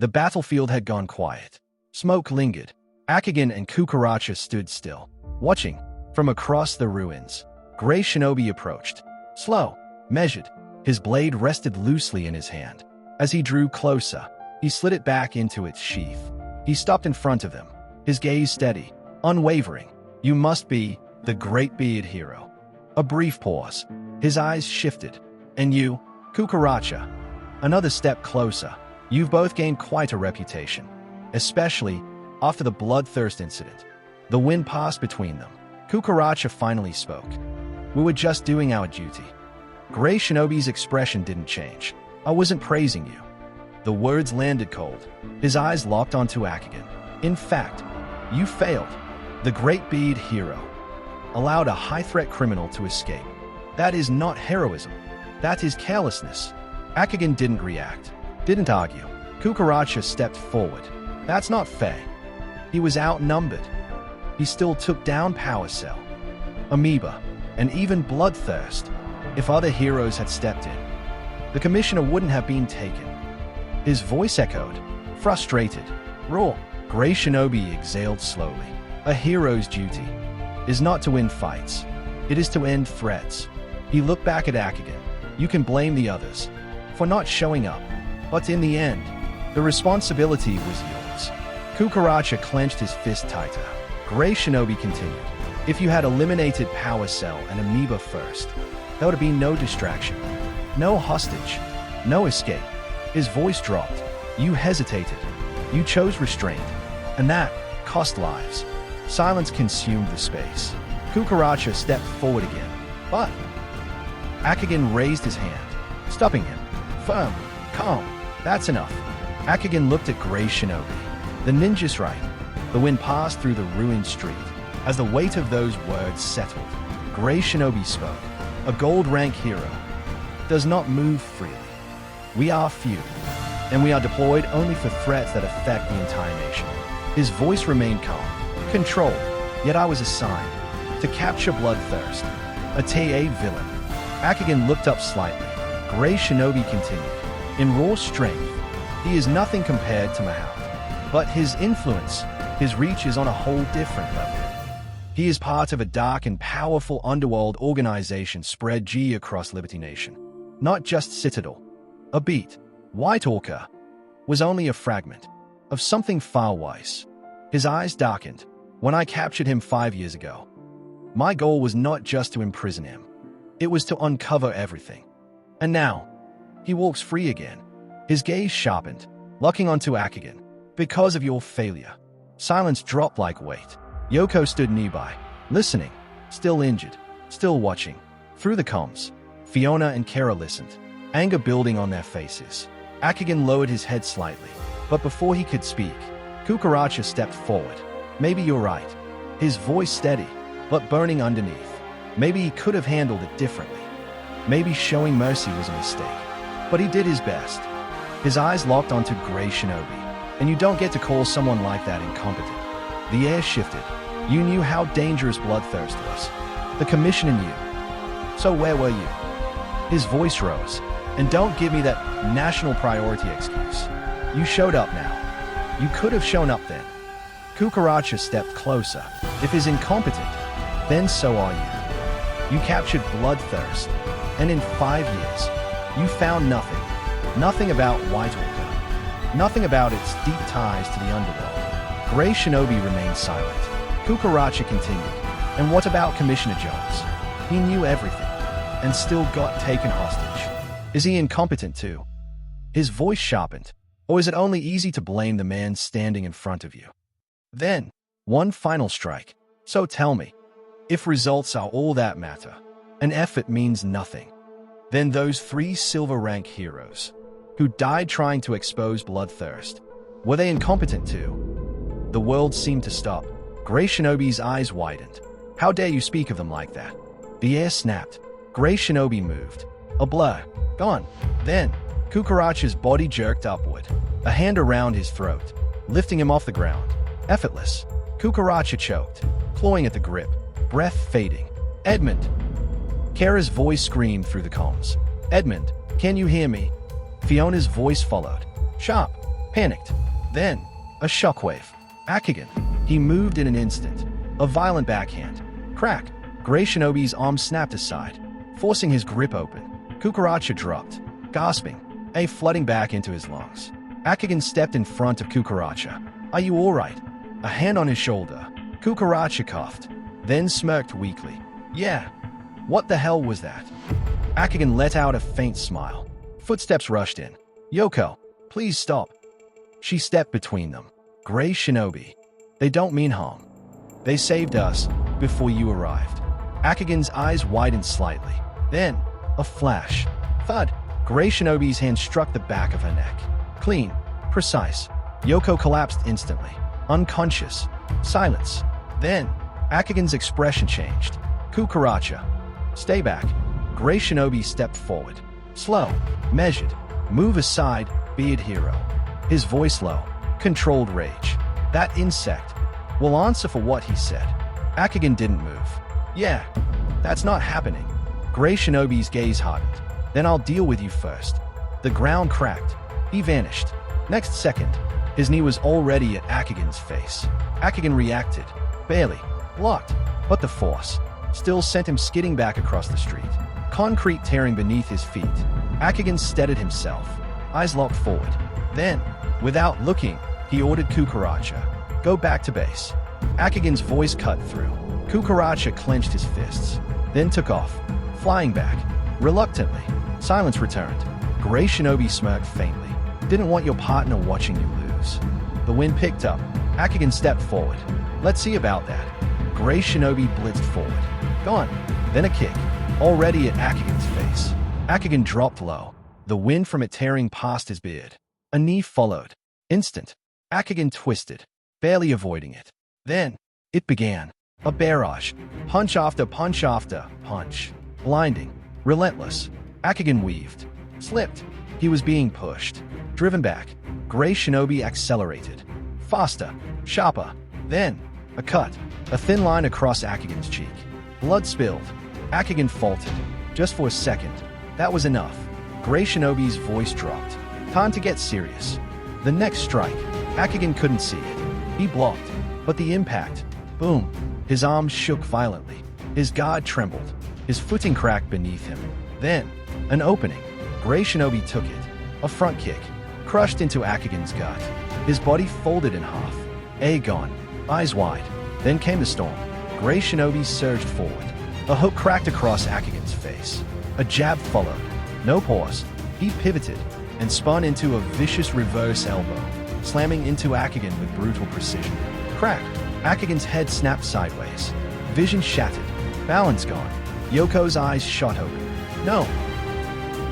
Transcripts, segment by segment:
The battlefield had gone quiet. Smoke lingered. Akigan and Kukaracha stood still, watching. From across the ruins, Gray Shinobi approached. Slow, measured. His blade rested loosely in his hand. As he drew closer, he slid it back into its sheath. He stopped in front of them, his gaze steady, unwavering. You must be the great beard hero. A brief pause. His eyes shifted. And you, Kukaracha? Another step closer. You've both gained quite a reputation, especially after the bloodthirst incident. The wind passed between them. Kukaracha finally spoke. We were just doing our duty. Gray Shinobi's expression didn't change. I wasn't praising you. The words landed cold. His eyes locked onto Akigan. In fact, you failed. The great beard hero allowed a high-threat criminal to escape. That is not heroism. That is carelessness. Akigan didn't react, didn't argue. Kukaracha stepped forward. That's not fair. He was outnumbered. He still took down Power Cell, Amoeba, and even Bloodthirst. If other heroes had stepped in, the commissioner wouldn't have been taken. His voice echoed, frustrated, raw. Gray Shinobi exhaled slowly. A hero's duty is not to win fights. It is to end threats. He looked back at Akigan. You can blame the others for not showing up, but in the end, the responsibility was yours. Kukaracha clenched his fist tighter. Gray Shinobi continued. If you had eliminated Power Cell and Amoeba first, there would have been no distraction, no hostage, no escape. His voice dropped. You hesitated. You chose restraint, and that cost lives. Silence consumed the space. Kukaracha stepped forward again, but Akigan raised his hand, stopping him. Firm, calm, that's enough. Akigan looked at Gray Shinobi. The ninja's right. The wind passed through the ruined street. As the weight of those words settled, Gray Shinobi spoke. A gold-rank hero does not move freely. We are few, and we are deployed only for threats that affect the entire nation. His voice remained calm, controlled, yet I was assigned to capture Bloodthirst, a TA villain. Akigan looked up slightly. Gray Shinobi continued. In raw strength, he is nothing compared to Mahout. But his influence, his reach is on a whole different level. He is part of a dark and powerful underworld organization spread G across Liberty Nation. Not just Citadel. A beat, White Orca, was only a fragment of something far worse. His eyes darkened. When I captured him 5 years ago, my goal was not just to imprison him. It was to uncover everything. And now, he walks free again. His gaze sharpened, locking onto Akigan. Because of your failure. Silence dropped like weight. Yoko stood nearby, listening, still injured, still watching. Through the comms, Fiona and Kara listened, anger building on their faces. Akigan lowered his head slightly, but before he could speak, Kukaracha stepped forward. Maybe you're right. His voice steady, but burning underneath. Maybe he could have handled it differently. Maybe showing mercy was a mistake. But he did his best. His eyes locked onto Gray Shinobi. And you don't get to call someone like that incompetent. The air shifted. You knew how dangerous Bloodthirst was. The commissioner knew. So where were you? His voice rose. And don't give me that national priority excuse. You showed up now. You could have shown up then. Kukaracha stepped closer. If he's incompetent, then so are you. You captured Bloodthirst. And in 5 years, you found nothing. Nothing about White Orca. Nothing about its deep ties to the underworld. Gray Shinobi remained silent. Kukaracha continued. And what about Commissioner Jones? He knew everything, and still got taken hostage. Is he incompetent too? His voice sharpened. Or is it only easy to blame the man standing in front of you? Then, one final strike. So tell me, if results are all that matter, and effort means nothing, then those 3 silver-rank heroes who died trying to expose Bloodthirst, were they incompetent too? The world seemed to stop. Gray Shinobi's eyes widened. How dare you speak of them like that? The air snapped. Gray Shinobi moved. A blur. Gone. Then, Kukaracha's body jerked upward, a hand around his throat, lifting him off the ground. Effortless. Kukaracha choked, clawing at the grip, breath fading. Edmund! Kara's voice screamed through the comms. Edmund, can you hear me? Fiona's voice followed. Sharp, Panicked. Then, a shockwave. Akigan. He moved in an instant. A violent backhand. Crack. Gray Shinobi's arm snapped aside, forcing his grip open. Kukuracha dropped, gasping, flooding back into his lungs. Akigan stepped in front of Kukuracha. Are you alright? A hand on his shoulder. Kukuracha coughed, then smirked weakly. Yeah. What the hell was that? Akigan let out a faint smile. Footsteps rushed in. Yoko, please stop. She stepped between them. Gray Shinobi. They don't mean harm. They saved us before you arrived. Akigan's eyes widened slightly. Then, a flash. Thud. Gray Shinobi's hand struck the back of her neck. Clean. Precise. Yoko collapsed instantly. Unconscious. Silence. Then, Akigan's expression changed. Kukuracha. Stay back. Gray Shinobi stepped forward. Slow. Measured. Move aside, beard hero. His voice low. Controlled rage. That insect will answer for what he said. Akigan didn't move. Yeah, that's not happening. Gray Shinobi's gaze hardened. Then I'll deal with you first. The ground cracked. He vanished. Next second, his knee was already at Akigan's face. Akigan reacted. Barely. Blocked. But the force still sent him skidding back across the street. Concrete tearing beneath his feet. Akigan steadied himself. Eyes locked forward. Then, without looking, he ordered Kukuracha. Go back to base. Akigan's voice cut through. Kukuracha clenched his fists, then took off, flying back. Reluctantly, silence returned. Gray Shinobi smirked faintly. Didn't want your partner watching you lose. The wind picked up. Akigan stepped forward. Let's see about that. Gray Shinobi blitzed forward. Gone. Then a kick, already at Akigan's face. Akigan dropped low, the wind from it tearing past his beard. A knee followed. Instant. Akigan twisted, barely avoiding it. Then, it began. A barrage. Punch after punch after punch. Blinding. Relentless. Akigan weaved. Slipped. He was being pushed. Driven back. Gray Shinobi accelerated. Faster. Sharper. Then, a cut. A thin line across Akigan's cheek. Blood spilled. Akigan faltered. Just for a second. That was enough. Gray Shinobi's voice dropped. Time to get serious. The next strike. Akigan couldn't see it. He blocked. But the impact. Boom. His arms shook violently. His guard trembled. His footing cracked beneath him. Then, an opening. Gray Shinobi took it. A front kick. Crushed into Akigan's gut. His body folded in half. Gone. Eyes wide. Then came the storm. Gray Shinobi surged forward. A hook cracked across Akigan's face. A jab followed. No pause. He pivoted and spun into a vicious reverse elbow, slamming into Akigan with brutal precision. Crack. Akigan's head snapped sideways. Vision shattered. Balance gone. Yoko's eyes shot open. No.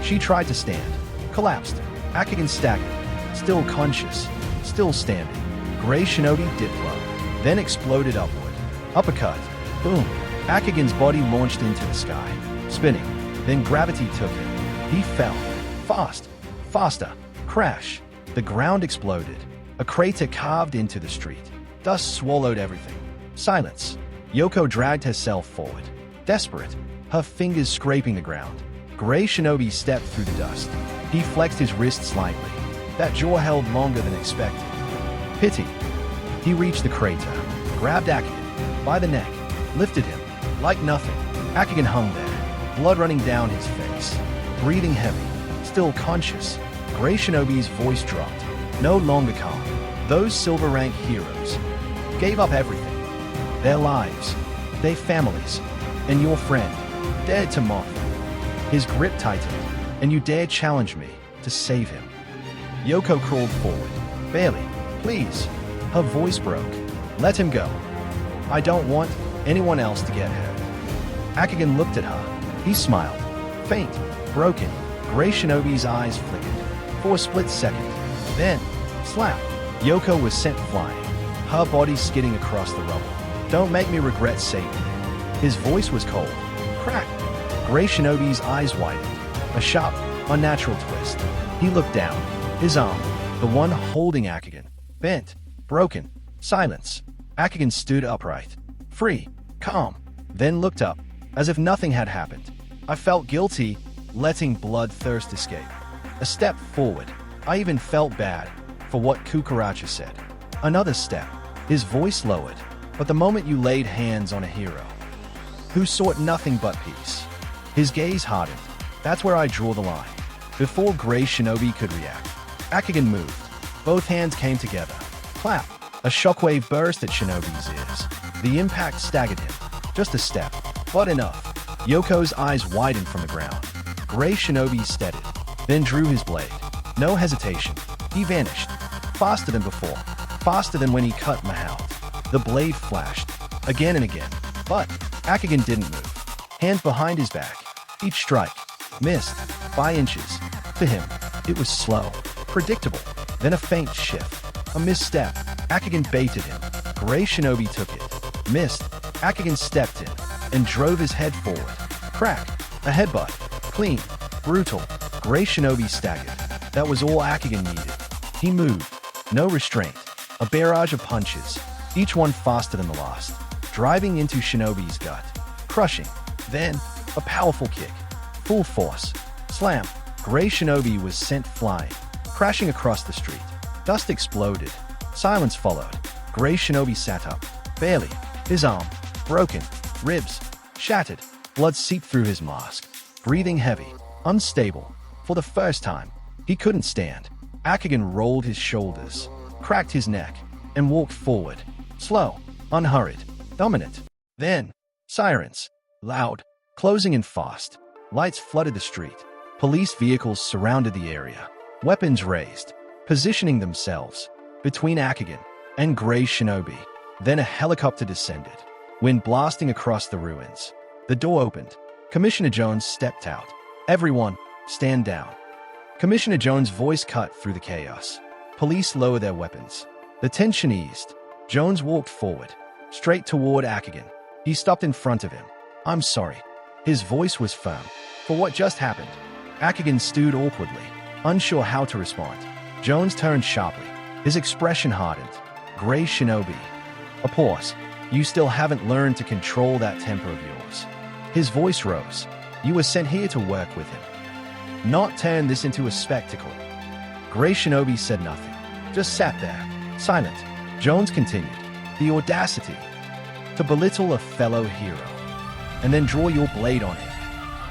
She tried to stand. Collapsed. Akigan staggered. Still conscious. Still standing. Gray Shinobi dipped low. Then exploded upward. Uppercut. Boom. Akigan's body launched into the sky. Spinning. Then gravity took him. He fell. Fast. Faster. Crash. The ground exploded. A crater carved into the street. Dust swallowed everything. Silence. Yoko dragged herself forward. Desperate. Her fingers scraping the ground. Gray Shinobi stepped through the dust. He flexed his wrist slightly. That jaw held longer than expected. Pity. He reached the crater, grabbed Akigan by the neck, lifted him. Like nothing, Akigan hung there, blood running down his face. Breathing heavy, still conscious, Gray Shinobi's voice dropped. No longer calm. Those silver rank heroes gave up everything. Their lives, their families, and your friend dared to mock them. His grip tightened, and you dare challenge me to save him. Yoko crawled forward. Barely. Please. Her voice broke. Let him go. I don't want anyone else to get hurt. Akigan looked at her. He smiled. Faint. Broken. Gray Shinobi's eyes flickered. For a split second. Then, slap. Yoko was sent flying. Her body skidding across the rubble. Don't make me regret saving you. His voice was cold. Crack. Gray Shinobi's eyes widened. A sharp, unnatural twist. He looked down. His arm, the one holding Akigan, bent, broken. Silence. Akigan stood upright. Free. Calm. Then looked up, as if nothing had happened. I felt guilty, letting bloodthirst escape. A step forward. I even felt bad for what Kukaracha said. Another step. His voice lowered, but the moment you laid hands on a hero who sought nothing but peace, his gaze hardened. That's where I draw the line. Before Grey Shinobi could react, Akigan moved. Both hands came together. Clap. A shockwave burst at Shinobi's ears. The impact staggered him. Just a step, but enough. Yoko's eyes widened from the ground. Grey Shinobi steadied, then drew his blade. No hesitation. He vanished. Faster than before. Faster than when he cut Mahout. The blade flashed, again and again. But Akigan didn't move. Hands behind his back. Each strike missed by inches. To him, it was slow, predictable. Then a faint shift. A misstep. Akigan baited him. Grey Shinobi took it. Missed. Akigan stepped in and drove his head forward. Crack. A headbutt. Clean. Brutal. Grey Shinobi staggered. That was all Akigan needed. He moved. No restraint. A barrage of punches, each one faster than the last, driving into Shinobi's gut. Crushing. Then, a powerful kick. Full force. Slam. Grey Shinobi was sent flying, crashing across the street. Dust exploded. Silence followed. Grey Shinobi sat up. Barely. His arm. Broken. Ribs. Shattered. Blood seeped through his mask. Breathing heavy. Unstable. For the first time, he couldn't stand. Akigan rolled his shoulders, cracked his neck, and walked forward. Slow. Unhurried. Dominant. Then, sirens. Loud. Closing in fast. Lights flooded the street. Police vehicles surrounded the area. Weapons raised, positioning themselves between Akigan and Grey Shinobi. Then a helicopter descended, wind blasting across the ruins. The door opened. Commissioner Jones stepped out. Everyone, stand down. Commissioner Jones' voice cut through the chaos. Police lowered their weapons. The tension eased. Jones walked forward, straight toward Akigan. He stopped in front of him. I'm sorry. His voice was firm. For what just happened? Akigan stood awkwardly, unsure how to respond. Jones turned sharply. His expression hardened. Grey Shinobi. A pause. You still haven't learned to control that temper of yours. His voice rose. You were sent here to work with him, not turn this into a spectacle. Grey Shinobi said nothing, just sat there, silent. Jones continued. The audacity to belittle a fellow hero, and then draw your blade on him.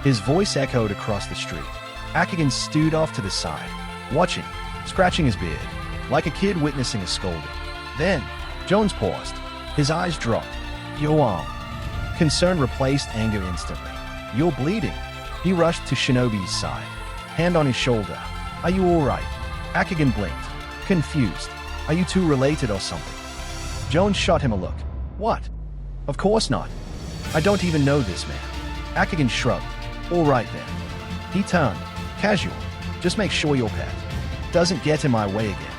His voice echoed across the street. Akigan stood off to the side, watching, scratching his beard, like a kid witnessing a scolding. Then, Jones paused. His eyes dropped. Your arm. Concern replaced anger instantly. You're bleeding. He rushed to Shinobi's side, hand on his shoulder. Are you all right? Akigan blinked, confused. Are you two related or something? Jones shot him a look. What? Of course not. I don't even know this man. Akigan shrugged. All right then. He turned, casual. Just make sure your pet doesn't get in my way again.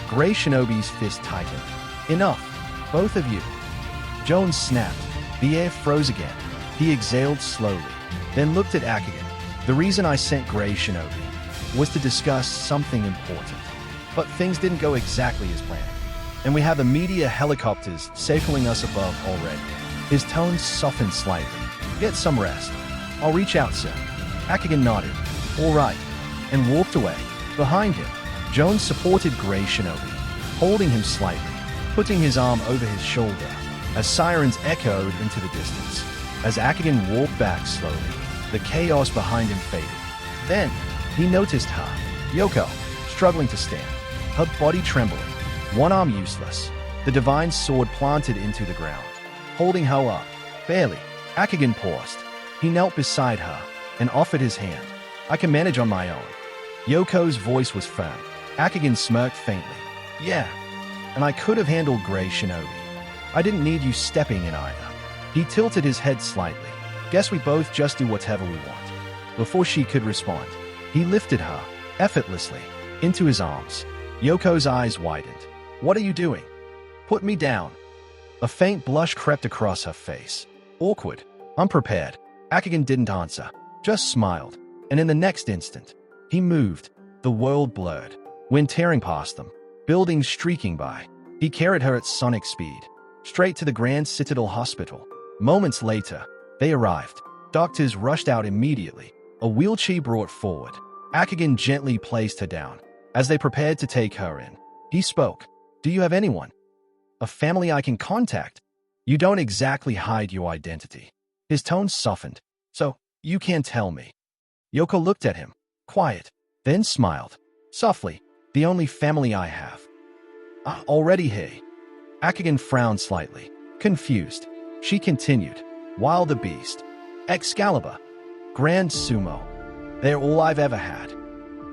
Grey Shinobi's fist tightened. Enough, both of you. Jones snapped. The air froze again. He exhaled slowly, then looked at Akigan. The reason I sent Grey Shinobi was to discuss something important. But things didn't go exactly as planned. And we have the media helicopters circling us above already. His tone softened slightly. Get some rest. I'll reach out soon. Akigan nodded. All right. And walked away. Behind him, Jones supported Grey Shinobi, holding him slightly, putting his arm over his shoulder, as sirens echoed into the distance. As Akigan walked back slowly, the chaos behind him faded. Then, he noticed her, Yoko, struggling to stand, her body trembling, one arm useless, the divine sword planted into the ground, holding her up, barely. Akigan paused. He knelt beside her and offered his hand. I can manage on my own. Yoko's voice was firm. Akigan smirked faintly. Yeah, and I could have handled Grey Shinobi. I didn't need you stepping in either. He tilted his head slightly. Guess we both just do whatever we want. Before she could respond, he lifted her, effortlessly, into his arms. Yoko's eyes widened. What are you doing? Put me down. A faint blush crept across her face. Awkward, unprepared. Akigan didn't answer, just smiled. And in the next instant, he moved. The world blurred. Wind tearing past them, buildings streaking by. He carried her at sonic speed, straight to the Grand Citadel Hospital. Moments later, they arrived. Doctors rushed out immediately. A wheelchair brought forward. Akigan gently placed her down. As they prepared to take her in, He spoke. Do you have anyone? A family I can contact? You don't exactly hide your identity. His tone softened. So, you can't tell me. Yoko looked at him, quiet, then smiled. Softly, the only family I have. Already he. Akigan frowned slightly, confused. She continued. Wild the beast. Excalibur. Grand Sumo. They're all I've ever had.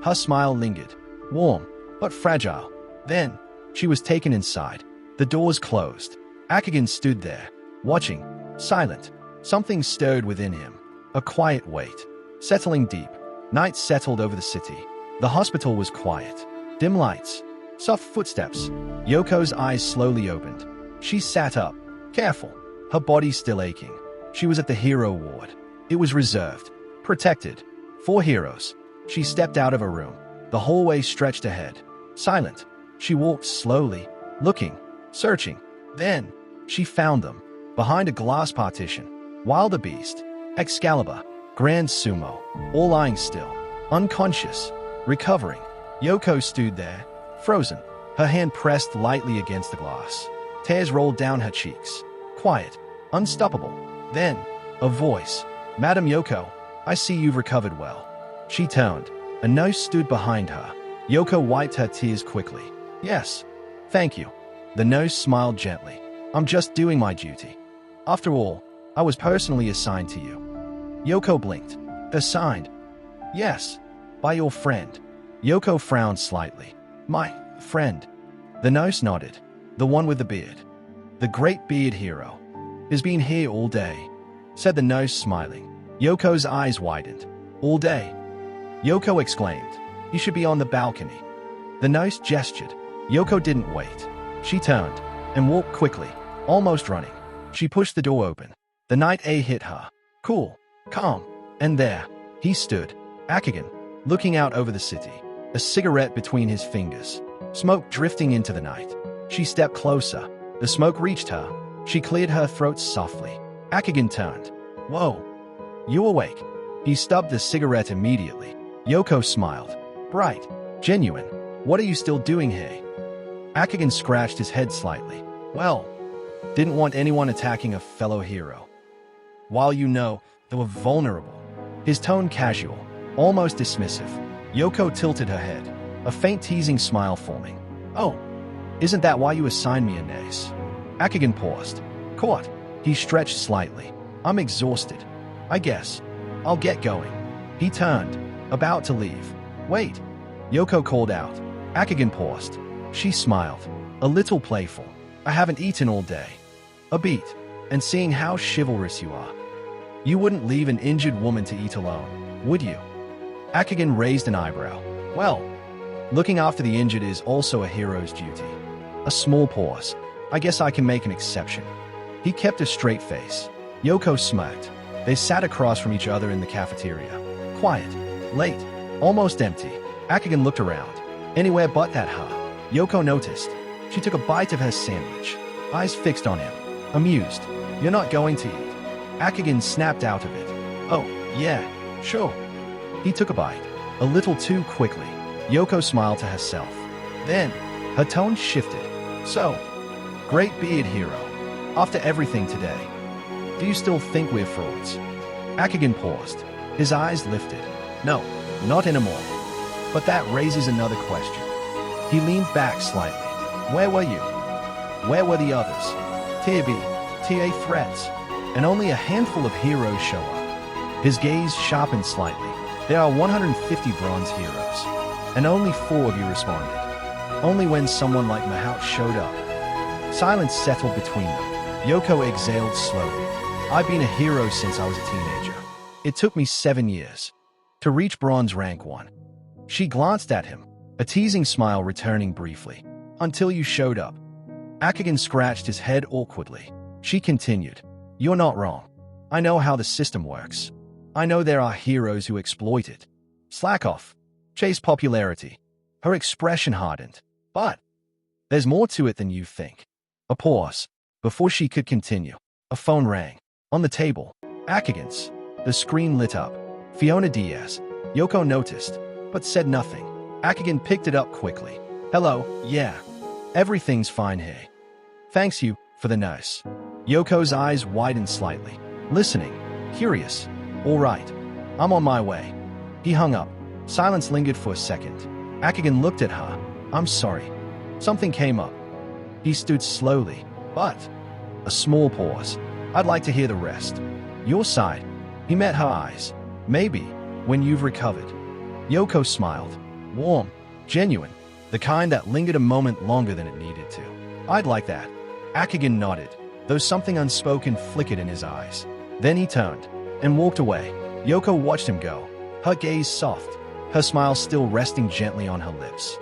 Her smile lingered, warm, but fragile. Then, she was taken inside. The doors closed. Akigan stood there, watching, silent. Something stirred within him. A quiet weight. Settling deep. Night settled over the city. The hospital was quiet. Dim lights. Soft footsteps. Yoko's eyes slowly opened. She sat up, careful, her body still aching. She was at the hero ward. It was reserved, protected, for heroes. She stepped out of her room. The hallway stretched ahead. Silent. She walked slowly, looking, searching. Then, she found them, behind a glass partition. Wild the beast, Excalibur, Grand Sumo, all lying still, unconscious, recovering. Yoko stood there, frozen, her hand pressed lightly against the glass. Tears rolled down her cheeks. Quiet, unstoppable. Then, a voice. Madam Yoko, I see you've recovered well. She turned. A nurse stood behind her. Yoko wiped her tears quickly. Yes, thank you. The nurse smiled gently. I'm just doing my duty. After all, I was personally assigned to you. Yoko blinked. Assigned? Yes, by your friend. Yoko frowned slightly. My friend. The nurse nodded. The one with the beard. The great beard hero. Has been here all day, said the nurse, smiling. Yoko's eyes widened. All day? Yoko exclaimed. You should be on the balcony. The nurse gestured. Yoko didn't wait. She turned and walked quickly, almost running. She pushed the door open. The night air hit her. Cool, calm, and there, he stood, Akigan, looking out over the city, a cigarette between his fingers, smoke drifting into the night. She stepped closer. The smoke reached her. She cleared her throat softly. Akigan turned. Whoa, you awake? He stubbed the cigarette immediately. Yoko smiled. Bright, genuine. What are you still doing here? Akigan scratched his head slightly. Well, didn't want anyone attacking a fellow hero. While you know, they were vulnerable. His tone casual, almost dismissive. Yoko tilted her head, a faint teasing smile forming. Oh, isn't that why you assigned me a nurse? Akigan paused. Caught. He stretched slightly. I'm exhausted. I guess. I'll get going. He turned, about to leave. Wait. Yoko called out. Akigan paused. She smiled, a little playful. I haven't eaten all day. A beat. And seeing how chivalrous you are. You wouldn't leave an injured woman to eat alone, would you? Akigan raised an eyebrow. Well, looking after the injured is also a hero's duty. A small pause. I guess I can make an exception. He kept a straight face. Yoko smirked. They sat across from each other in the cafeteria. Quiet, late, almost empty. Akigan looked around. Anywhere but that her. Yoko noticed. She took a bite of her sandwich, eyes fixed on him, amused. You're not going to eat? Akigan snapped out of it. Oh, yeah, sure. He took a bite, a little too quickly. Yoko smiled to herself. Then, her tone shifted. So, great beard hero. After everything today, do you still think we're frauds? Akigan paused. His eyes lifted. No, not anymore. But that raises another question. He leaned back slightly. Where were you? Where were the others? Tier B, TA threats, and only a handful of heroes show up. His gaze sharpened slightly. There are 150 bronze heroes, and only 4 of you responded. Only when someone like Mahout showed up. Silence settled between them. Yoko exhaled slowly. I've been a hero since I was a teenager. It took me 7 years to reach bronze rank 1. She glanced at him, a teasing smile returning briefly. Until you showed up. Akigan scratched his head awkwardly. She continued. You're not wrong. I know how the system works. I know there are heroes who exploit it. Slack off. Chase popularity. Her expression hardened. But there's more to it than you think. A pause. Before she could continue, a phone rang. On the table. Akigan's. The screen lit up. Fiona Diaz. Yoko noticed, but said nothing. Akigan picked it up quickly. Hello, yeah. Everything's fine, hey. Thanks you for the nurse. Yoko's eyes widened slightly, listening, curious. All right, I'm on my way. He hung up. Silence lingered for a second. Akigan looked at her. I'm sorry. Something came up. He stood slowly, but a small pause. I'd like to hear the rest. Your side. He met her eyes. Maybe, when you've recovered. Yoko smiled. Warm, genuine, the kind that lingered a moment longer than it needed to. I'd like that. Akigan nodded, though something unspoken flickered in his eyes. Then he turned and walked away. Yoko watched him go, her gaze soft, her smile still resting gently on her lips.